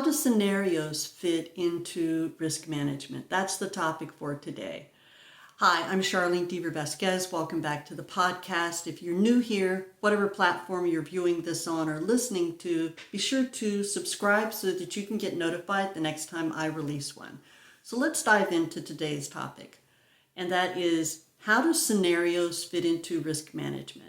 How do scenarios fit into risk management? That's the topic for today. Hi, I'm Charlene Deaver Vasquez. Welcome back to the podcast. If you're new here, whatever platform you're viewing this on or listening to, be sure to subscribe so that you can get notified the next time I release one. So let's dive into today's topic, and that is, how do scenarios fit into risk management?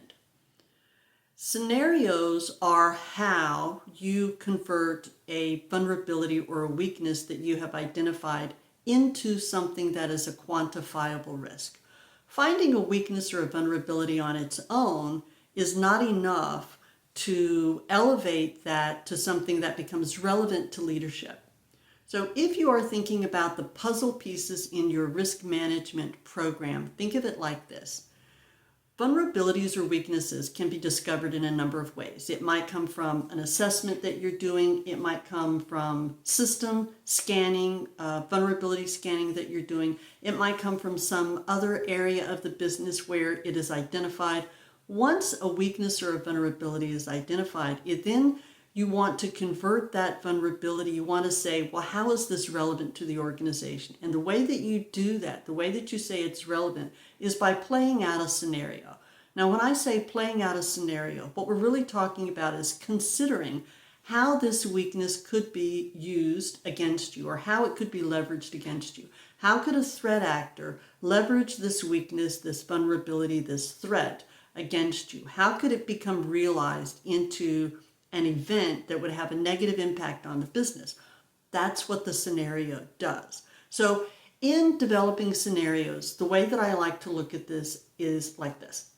Scenarios are how you convert a vulnerability or a weakness that you have identified into something that is a quantifiable risk. Finding a weakness or a vulnerability on its own is not enough to elevate that to something that becomes relevant to leadership. So if you are thinking about the puzzle pieces in your risk management program, think of it like this. Vulnerabilities or weaknesses can be discovered in a number of ways. It might come from an assessment that you're doing. It might come from system scanning, vulnerability scanning that you're doing. It might come from some other area of the business where it is identified. Once a weakness or a vulnerability is identified, then you want to convert that vulnerability. You want to say, well, how is this relevant to the organization? And the way that you do that, the way that you say it's relevant, is by playing out a scenario. Now, when I say playing out a scenario, what we're really talking about is considering how this weakness could be used against you, or how it could be leveraged against you. How could a threat actor leverage this weakness, this vulnerability, this threat against you? How could it become realized into an event that would have a negative impact on the business? That's what the scenario does. So in developing scenarios, the way that I like to look at this is like this.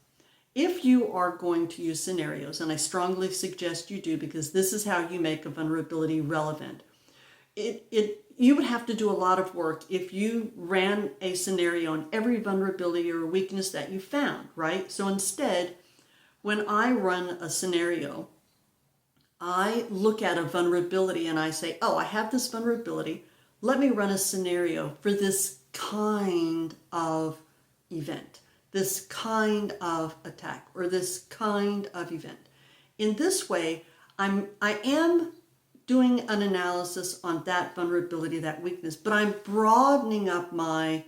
If you are going to use scenarios, and I strongly suggest you do, because this is how you make a vulnerability relevant, you would have to do a lot of work if you ran a scenario on every vulnerability or weakness that you found, right? So instead, when I run a scenario, I look at a vulnerability and I say, oh, I have this vulnerability. Let me run a scenario for this kind of event, this kind of attack, or this kind of event. In this way, I am doing an analysis on that vulnerability, that weakness, but I'm broadening up my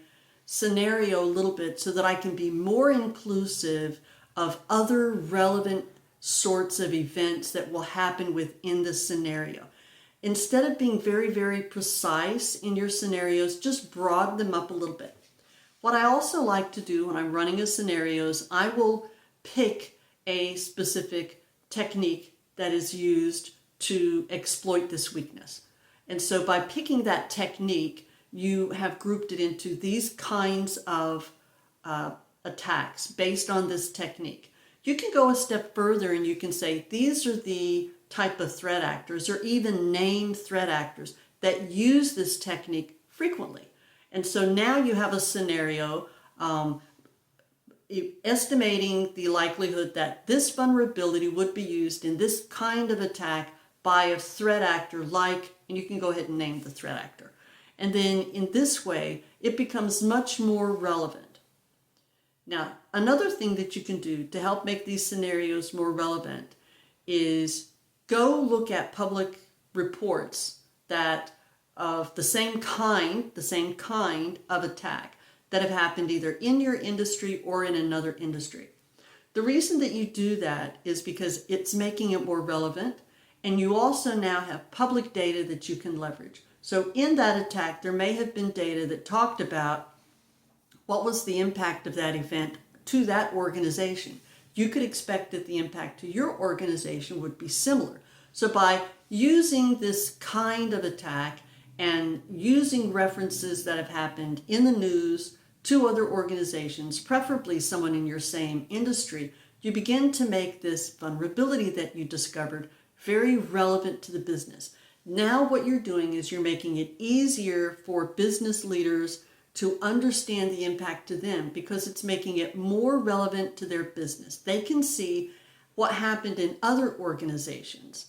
scenario a little bit so that I can be more inclusive of other relevant sorts of events that will happen within the scenario. Instead of being very, very precise in your scenarios, just broaden them up a little bit. What I also like to do when I'm running a scenario is I will pick a specific technique that is used to exploit this weakness. And so by picking that technique, you have grouped it into these kinds of attacks based on this technique. You can go a step further and you can say these are the type of threat actors, or even named threat actors, that use this technique frequently. And so now you have a scenario estimating the likelihood that this vulnerability would be used in this kind of attack by a threat actor like, and you can go ahead and name the threat actor. And then in this way, it becomes much more relevant. Now, another thing that you can do to help make these scenarios more relevant is go look at public reports that of the same kind of attack that have happened either in your industry or in another industry. The reason that you do that is because it's making it more relevant, and you also now have public data that you can leverage. So in that attack, there may have been data that talked about what was the impact of that event to that organization. You could expect that the impact to your organization would be similar. So by using this kind of attack and using references that have happened in the news to other organizations, preferably someone in your same industry, you begin to make this vulnerability that you discovered very relevant to the business. Now what you're doing is you're making it easier for business leaders to understand the impact to them, because it's making it more relevant to their business. They can see what happened in other organizations.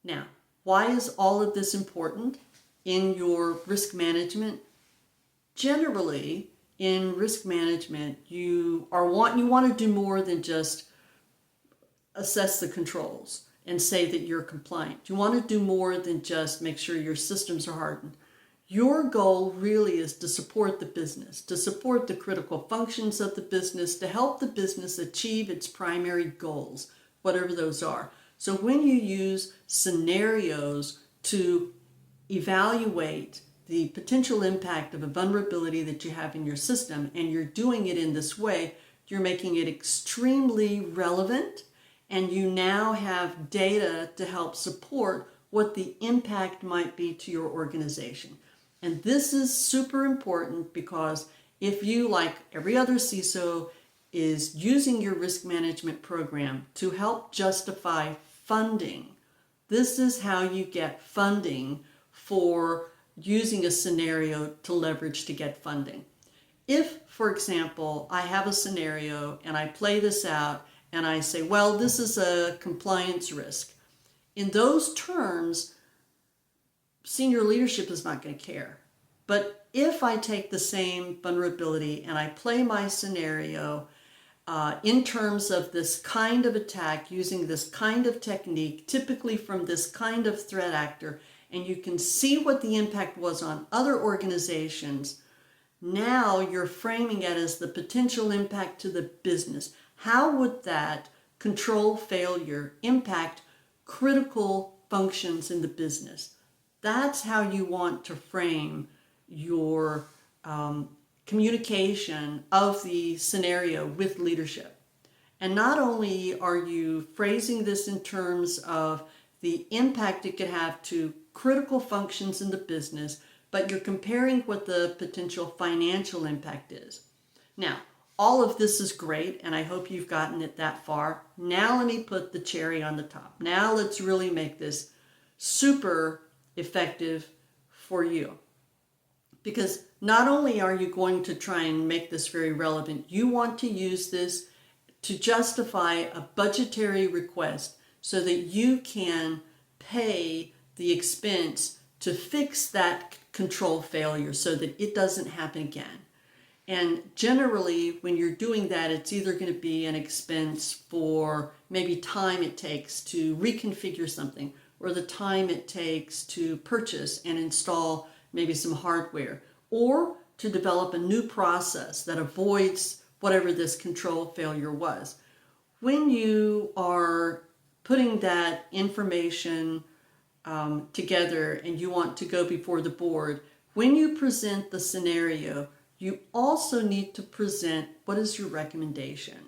Now, why is all of this important in your risk management? Generally, in risk management, you want to do more than just assess the controls. and say that you're compliant. You want to do more than just make sure your systems are hardened. Your goal really is to support the business, to support the critical functions of the business, to help the business achieve its primary goals, whatever those are. So when you use scenarios to evaluate the potential impact of a vulnerability that you have in your system, and you're doing it in this way, you're making it extremely relevant, and you now have data to help support what the impact might be to your organization. And this is super important because if you, like every other CISO, is using your risk management program to help justify funding, this is how you get funding for using a scenario to leverage to get funding. If, for example, I have a scenario and I play this out and I say, well, this is a compliance risk. In those terms, senior leadership is not going to care. But if I take the same vulnerability and I play my scenario in terms of this kind of attack, using this kind of technique, typically from this kind of threat actor, and you can see what the impact was on other organizations, now you're framing it as the potential impact to the business. How would that control failure impact critical functions in the business? That's how you want to frame your communication of the scenario with leadership. And not only are you phrasing this in terms of the impact it could have to critical functions in the business, but you're comparing what the potential financial impact is. Now, all of this is great, and I hope you've gotten it that far. Now let me put the cherry on the top. Now let's really make this super effective for you. Because not only are you going to try and make this very relevant, you want to use this to justify a budgetary request so that you can pay the expense to fix that control failure so that it doesn't happen again. And generally, when you're doing that, it's either going to be an expense for maybe time it takes to reconfigure something, or the time it takes to purchase and install maybe some hardware, or to develop a new process that avoids whatever this control failure was. When you are putting that information together and you want to go before the board, when you present the scenario, you also need to present what is your recommendation.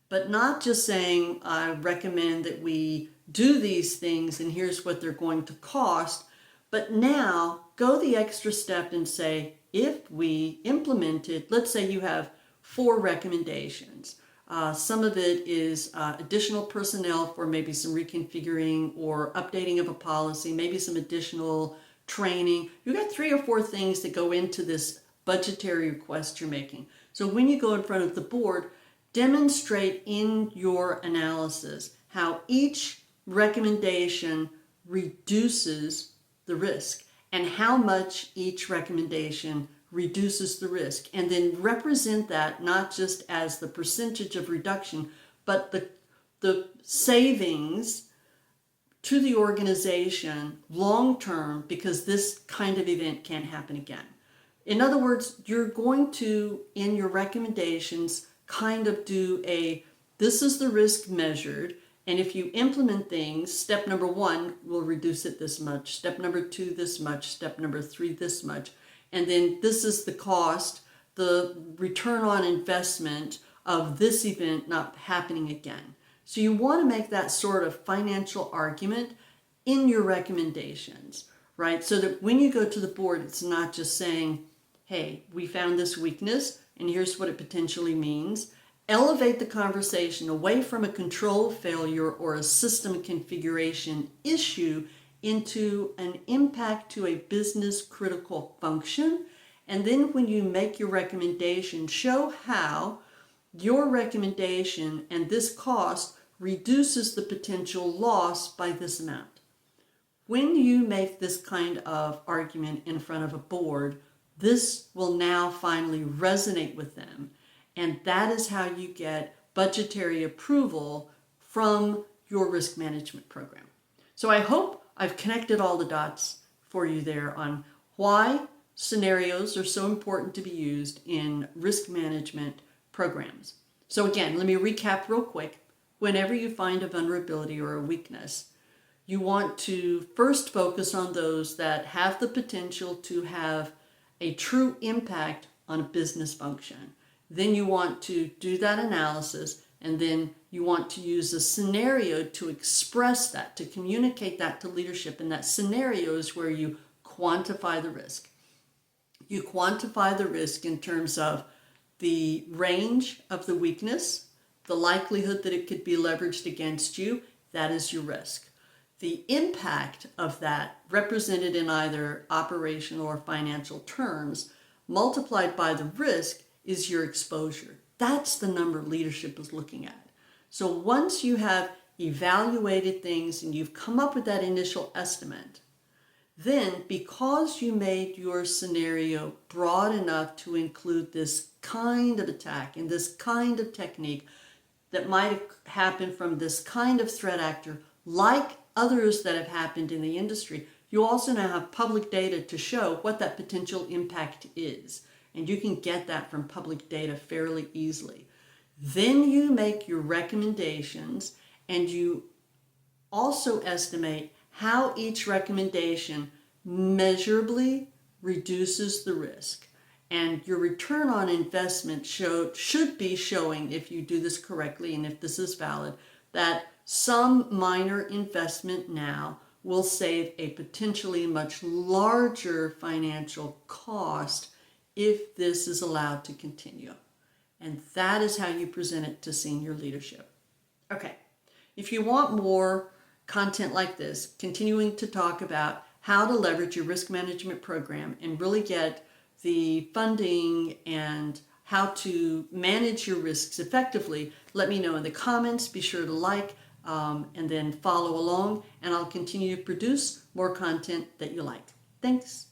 But not just saying, I recommend that we do these things and here's what they're going to cost, but now go the extra step and say, if we implement it, let's say you have 4 recommendations. Some of it is additional personnel for maybe some reconfiguring or updating of a policy, maybe some additional training. You've got 3 or 4 things that go into this budgetary request you're making. So when you go in front of the board, demonstrate in your analysis how each recommendation reduces the risk and how much each recommendation reduces the risk, and then represent that not just as the percentage of reduction, but the savings to the organization long term, because this kind of event can't happen again. In other words, you're going to, in your recommendations, kind of do this is the risk measured, and if you implement things, step number 1 will reduce it this much, step number 2 this much, step number 3 this much, and then this is the cost, the return on investment of this event not happening again. So you want to make that sort of financial argument in your recommendations, right? So that when you go to the board, it's not just saying, hey, we found this weakness and here's what it potentially means. Elevate the conversation away from a control failure or a system configuration issue into an impact to a business critical function. And then when you make your recommendation, show how your recommendation and this cost reduces the potential loss by this amount. When you make this kind of argument in front of a board, this will now finally resonate with them. And that is how you get budgetary approval from your risk management program. So I hope I've connected all the dots for you there on why scenarios are so important to be used in risk management programs. So again, let me recap real quick. Whenever you find a vulnerability or a weakness, you want to first focus on those that have the potential to have a true impact on a business function. Then you want to do that analysis, and then you want to use a scenario to express that, to communicate that to leadership. And that scenario is where you quantify the risk. You quantify the risk in terms of the range of the weakness, the likelihood that it could be leveraged against you. That is your risk. The impact of that, represented in either operational or financial terms, multiplied by the risk, is your exposure. That's the number leadership is looking at. So once you have evaluated things and you've come up with that initial estimate, then because you made your scenario broad enough to include this kind of attack and this kind of technique that might happen from this kind of threat actor, like others that have happened in the industry, you also now have public data to show what that potential impact is. And you can get that from public data fairly easily. Then you make your recommendations, and you also estimate how each recommendation measurably reduces the risk. And your return on investment should be showing, if you do this correctly and if this is valid, that some minor investment now will save a potentially much larger financial cost if this is allowed to continue. And that is how you present it to senior leadership. Okay, if you want more content like this, continuing to talk about how to leverage your risk management program and really get the funding and how to manage your risks effectively, let me know in the comments. Be sure to like and then follow along, and I'll continue to produce more content that you like. Thanks.